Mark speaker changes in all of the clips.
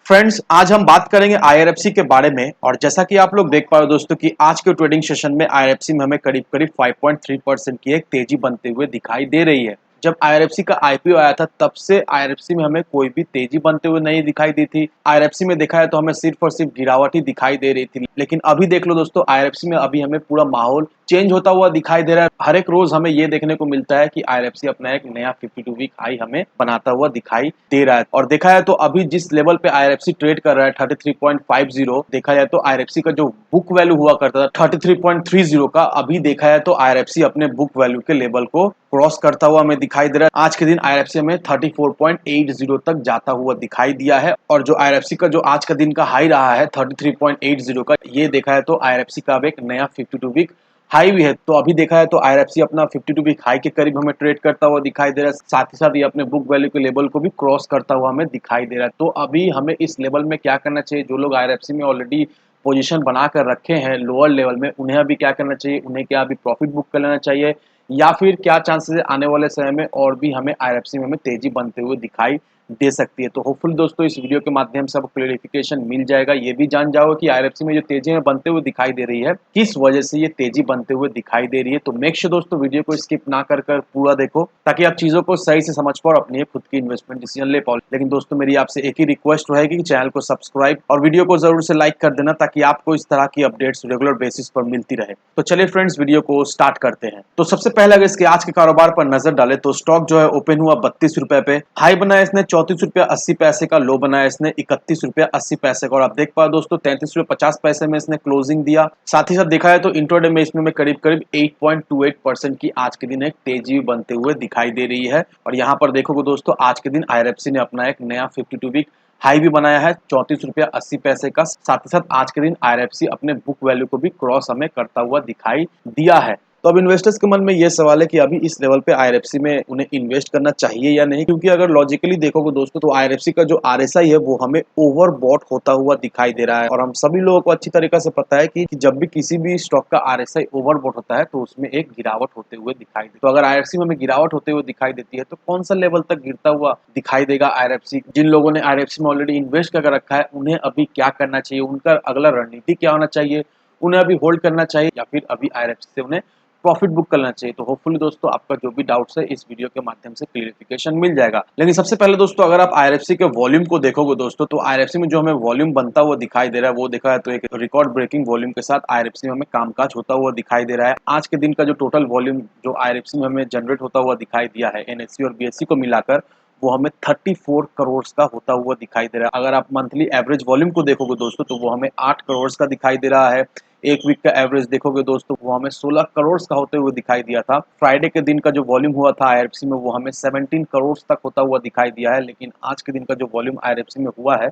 Speaker 1: Friends, आज हम बात करेंगे आईआरएफसी के बारे में। और जैसा कि आप लोग देख पा रहे हो दोस्तों कि आज के ट्रेडिंग सेशन में आईआरएफसी में हमें करीब करीब 5.3% की एक तेजी बनते हुए दिखाई दे रही है। जब आईआरएफसी का आईपीओ आया था तब से आईआरएफसी में हमें कोई भी तेजी बनते हुए नहीं दिखाई दी थी। आईआरएफसी में देखा है तो हमें सिर्फ और सिर्फ गिरावट ही दिखाई दे रही थी। लेकिन अभी देख लो दोस्तों, आईआरएफसी में अभी हमें पूरा माहौल चेंज होता हुआ दिखाई दे रहा है। हर एक रोज हमें ये देखने को मिलता है कि आईआरएफसी अपना एक नया 52 वीक हाई हमें बनाता हुआ दिखाई दे रहा है। और देखा है तो अभी जिस लेवल पे आईआरएफसी ट्रेड कर रहा है 33.50, देखा जाए तो आईआरएफसी का जो बुक वैल्यू हुआ करता था 33.30 का, अभी देखा है तो आईआरएफसी अपने बुक वैल्यू के लेवल को क्रॉस करता हुआ हमें दिखाई दे रहा है। आज के दिन आईआरएफसी में 34.80 तक जाता हुआ दिखाई दिया है। और जो आईआरएफसी का जो आज का दिन का हाई रहा है 33.80 का, ये देखा है तो आईआरएफसी का अब एक नया 52 वीक हाई भी है। तो अभी देखा है तो आईआरएफसी अपना 52 वीक हाई के करीब हमें ट्रेड करता हुआ दिखाई दे रहा है। साथ ही साथ ये अपने बुक वैल्यू के लेवल को भी क्रॉस करता हुआ हमें दिखाई दे रहा है। तो अभी हमें इस लेवल में क्या करना चाहिए? जो लोग आईआरएफसी में ऑलरेडी पोजीशन बना कर रखे हैं लोअर लेवल में, उन्हें अभी क्या करना चाहिए? उन्हें क्या अभी प्रॉफिट बुक कर लेना चाहिए, या फिर क्या चांसेस है आने वाले समय में और भी हमें आईआरएफसी में हमें तेजी बनते हुए दिखाई दे सकती है? तो होपफुली दोस्तों इस वीडियो के माध्यम से आपको क्लेरिफिकेशन मिल जाएगा। ये भी जान जाओगे कि आईआरएफसी में जो तेजी में बनते हुए दिखाई दे रही है, किस वजह से ये तेजी बनते हुए दिखाई दे रही है। तो मेक श्योर दोस्तों वीडियो को स्किप ना कर कर पूरा देखो, ताकि आप चीजों को सही से समझ पाओ और अपनी खुद की इन्वेस्टमेंट डिसीजन ले पाओ। लेकिन दोस्तों मेरी आपसे एक ही रिक्वेस्ट रहेगी कि चैनल को सब्सक्राइब और वीडियो को जरूर से लाइक कर देना, ताकि आपको इस तरह की अपडेट्स रेगुलर बेसिस पर मिलती रहे। तो चलिए फ्रेंड्स, वीडियो को स्टार्ट करते हैं। तो सबसे पहले अगर इसके आज के कारोबार पर नजर डाले तो स्टॉक जो है ओपन हुआ 32 रुपए पे, हाई बनाया इसने 34 रुपया 80 पैसे का, लो बनाया इसने 31 रुपया 80 पैसे का। और आप देख पाओ दोस्तों 33 रुपये 50 पैसे में इसने क्लोजिंग दिया। साथ ही साथ देखा है तो इंट्राडे में इसमें करीब करीब 8.28% की आज के दिन एक तेजी बनते हुए दिखाई दे रही है। और यहाँ पर देखोगे दोस्तों आज के दिन आईआरएफसी ने अपना एक नया 52 वीक हाई भी बनाया है 34 रुपया 80 पैसे का। साथ ही साथ आज के दिन आईआरएफसी अपने बुक वैल्यू को भी क्रॉस हमें करता हुआ दिखाई दिया है। तो अब इन्वेस्टर्स के मन में ये सवाल है कि अभी इस लेवल पे आईआरएफसी में उन्हें इन्वेस्ट करना चाहिए या नहीं, क्योंकि अगर लॉजिकली देखोगे दोस्तों तो आईआरएफसी का जो आरएसआई है वो हमें ओवरबॉट होता हुआ दिखाई दे रहा है। और हम सभी लोगों को अच्छी तरीके से पता है कि जब भी किसी भी स्टॉक का आरएसआई ओवरबॉट होता है तो उसमें एक गिरावट होते हुए दिखाई दे। तो अगर आईआरएफसी में हमें गिरावट होते हुए दिखाई देती है तो कौन सा लेवल तक गिरता हुआ दिखाई देगा आईआरएफसी? जिन लोगों ने आईआरएफसी में ऑलरेडी इन्वेस्ट कर रखा है उन्हें अभी क्या करना चाहिए? उनका अगला रणनीति क्या होना चाहिए? उन्हें अभी होल्ड करना चाहिए या फिर अभी आईआरएफसी से उन्हें प्रॉफिट बुक करना चाहिए? तो होपफुली दोस्तों आपका जो भी डाउट्स है इस वीडियो के माध्यम से क्लियरिफिकेशन मिल जाएगा। लेकिन सबसे पहले दोस्तों अगर आप आईआरएफसी के वॉल्यूम को देखोगे दोस्तों, तो आईआरएफसी में जो हमें वॉल्यूम बनता हुआ दिखाई दे रहा है वो देखा है तो एक रिकॉर्ड ब्रेकिंग वॉल्यूम के साथ आईआरएफसी में हमें कामकाज होता हुआ दिखाई दे रहा है। आज के दिन का जो टोटल वॉल्यूम जो आईआरएफसी में हमें जनरेट होता हुआ दिखाई दिया है एनएससी और बीएससी को मिलाकर, वो हमें 34 करोड़ का होता हुआ दिखाई दे रहा है। अगर आप मंथली एवरेज वॉल्यूम को देखोगे दोस्तों तो वो हमें 8 करोड़ का दिखाई दे रहा है। एक वीक का एवरेज देखोगे दोस्तों वो हमें 16 करोड़ का होते हुए दिखाई दिया था। फ्राइडे के दिन का जो वॉल्यूम हुआ था आईआरएफसी में वो हमें 17 करोड़ तक होता हुआ दिखाई दिया है। लेकिन आज के दिन का जो वॉल्यूम आईआरएफसी में हुआ है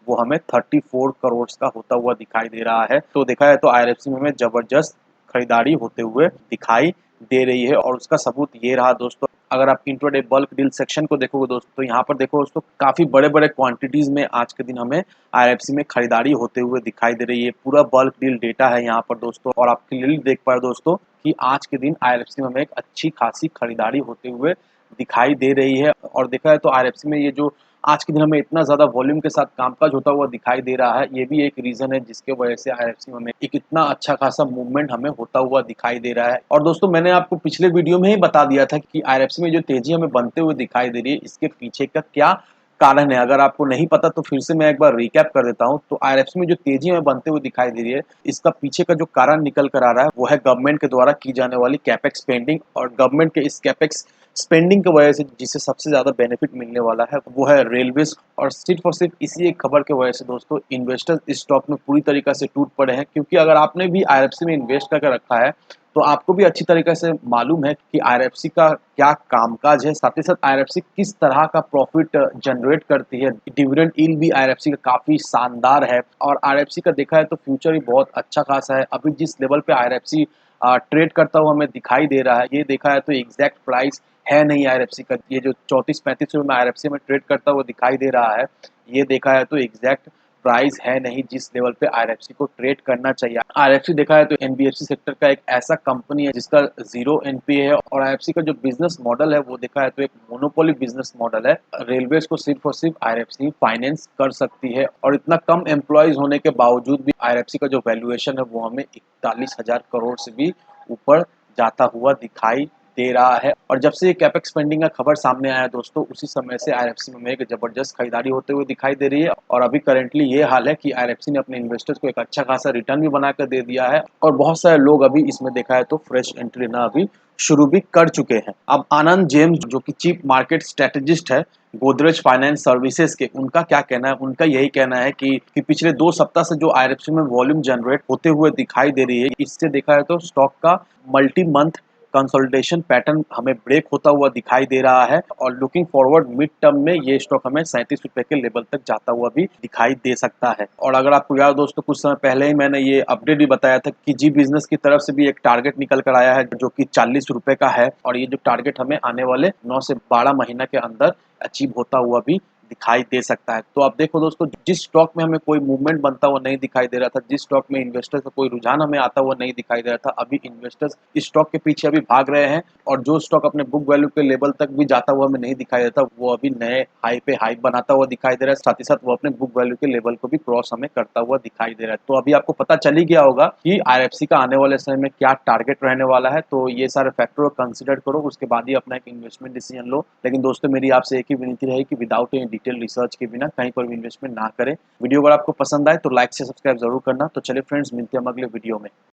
Speaker 1: वो हमें 34 करोड़ का होता हुआ दिखाई दे रहा है। तो देखा है तो आईआरएफसी में हमें जबरदस्त खरीदारी होते हुए दिखाई दे रही है। और उसका सबूत ये रहा दोस्तों, अगर आप इंट्राडे बल्क डील सेक्शन को देखोगे दोस्तों तो यहाँ पर देखो दोस्तों काफी बड़े बड़े क्वांटिटीज में आज के दिन हमें आईएफसी में खरीदारी होते हुए दिखाई दे रही है। पूरा बल्क डील डेटा है यहाँ पर दोस्तों, और आप क्लियरली देख पाए दोस्तों कि आज के दिन आईएफसी में हमें एक अच्छी खासी खरीदारी होते हुए दिखाई दे रही है। और देखा है तो आईएफसी में ये जो आज के दिन हमें इतना ज्यादा वॉल्यूम के साथ कामकाज होता हुआ दिखाई दे रहा है, ये भी एक रीजन है जिसके वजह से आईएफसी में एक इतना अच्छा खासा मूवमेंट हमें होता हुआ दिखाई दे रहा है। और दोस्तों मैंने आपको पिछले वीडियो में ही बता दिया था कि आईएफसी में जो तेजी हमें बनते हुए दिखाई दे रही है इसके पीछे का क्या कारण है। अगर आपको नहीं पता तो फिर से मैं एक बार रिकैप कर देता हूँ। तो आईआरएफसी में जो तेजी हमें बनते हुए दिखाई दे रही है इसका पीछे का जो कारण निकल कर आ रहा है वो है गवर्नमेंट के द्वारा की जाने वाली कैपेक्स स्पेंडिंग। और गवर्नमेंट के इस कैपेक्स स्पेंडिंग की वजह से जिसे सबसे ज्यादा बेनिफिट मिलने वाला है वो है रेलवेज। और सिर्फ इसी एक खबर की वजह से दोस्तों इन्वेस्टर्स इस स्टॉक में पूरी तरीके से टूट पड़े हैं। क्योंकि अगर आपने भी आईआरएफसी में इन्वेस्ट करके रखा है तो आपको भी अच्छी तरीके से मालूम है कि आईआरएफसी का क्या कामकाज है। साथ ही साथ आईआरएफसी किस तरह का प्रॉफिट जनरेट करती है। डिविडेंड यील्ड भी आईआरएफसी का काफी शानदार है। और आईआरएफसी का देखा है तो फ्यूचर भी बहुत अच्छा खासा है। अभी जिस लेवल पे आईआरएफसी ट्रेड करता हुआ हमें दिखाई दे रहा है, ये देखा है तो एग्जैक्ट प्राइस है नहीं आईआरएफसी का। ये जो 34-35 रुपए में आईआरएफसी में ट्रेड करता हुआ दिखाई दे रहा है, ये देखा है तो एग्जैक्ट प्राइस है नहीं जिस लेवल पे आईआरएफसी को ट्रेड करना चाहिए। आईआरएफसी देखा है तो एनबीएफसी सेक्टर का एक ऐसा कंपनी है जिसका 0 एनपीए है, और आईआरएफसी का जो बिजनेस मॉडल है वो देखा है तो एक मोनोपोली बिजनेस मॉडल है। रेलवेज को सिर्फ और सिर्फ आईआरएफसी फाइनेंस कर सकती है, और इतना कम एम्प्लॉयज होने के बावजूद भी आईआरएफसी का जो वैल्यूएशन है वो हमें 41,000 करोड़ से भी ऊपर जाता हुआ दिखाई दे रहा है। और जब से ये कैपेक्स स्पेंडिंग का खबर सामने आया है दोस्तों, उसी समय से आईआरएफसी में एक जबरदस्त खरीदारी होते हुए दिखाई दे रही है। और अभी करंटली ये हाल है कि आईआरएफसी ने अपने इन्वेस्टर्स को एक अच्छा खासा रिटर्न भी बनाकर दे दिया है, और बहुत सारे लोग अभी इसमें देखा है तो फ्रेश एंट्री लेना अभी शुरू भी कर चुके हैं। अब आनंद जेम्स जो कि चीफ मार्केट स्ट्रेटेजिस्ट है गोदरेज फाइनेंस सर्विसेज के, उनका क्या कहना है? उनका यही कहना है कि पिछले 2 सप्ताह से जो आईआरएफसी में वॉल्यूम जनरेट होते हुए दिखाई दे रही है, इससे देखा है तो स्टॉक का मल्टी मंथ कंसोलिडेशन पैटर्न हमें ब्रेक होता हुआ दिखाई दे रहा है, और लुकिंग फॉरवर्ड मिड टर्म में ये स्टॉक हमें 37 रुपए के लेवल तक जाता हुआ भी दिखाई दे सकता है। और अगर आपको याद दोस्तों, कुछ समय पहले ही मैंने ये अपडेट भी बताया था कि जी बिजनेस की तरफ से भी एक टारगेट निकल कर आया है जो कि 40 रुपए का है, और ये जो टारगेट हमें आने वाले 9 से 12 महीना के अंदर अचीव होता हुआ भी दिखाई दे सकता है। तो अब देखो दोस्तों, जिस स्टॉक में हमें कोई मूवमेंट बनता हुआ नहीं दिखाई दे रहा था, जिस स्टॉक में इन्वेस्टर्स का कोई रुझान हमें आता हुआ नहीं दिखाई दे रहा था, अभी इन्वेस्टर्स इस स्टॉक के पीछे अभी भाग रहे हैं, और जो स्टॉक अपने बुक वैल्यू के लेवल तक भी जाता हुआ हमें नहीं दिखाई देता, वो अभी नए हाई पे हाई बनाता हुआ दिखाई दे रहा है। साथ ही साथ वो अपने बुक वैल्यू के लेवल को भी क्रॉस हमें करता हुआ दिखाई दे रहा है। तो अभी आपको पता चल ही गया होगा कि आईआरएफसी का आने वाले समय में क्या टारगेट रहने वाला है। तो ये सारे फैक्टर को कंसिडर करो, उसके बाद ही अपना एक इन्वेस्टमेंट डिसीजन लो। लेकिन दोस्तों, मेरी आपसे एक ही विनती रही कि विदाउट एनी डिटेल रिसर्च के बिना कहीं पर भी इन्वेस्टमेंट ना करें। वीडियो अगर आपको पसंद आए तो लाइक से सब्सक्राइब जरूर करना। तो चलिए फ्रेंड्स, मिलते हैं हम अगले वीडियो में।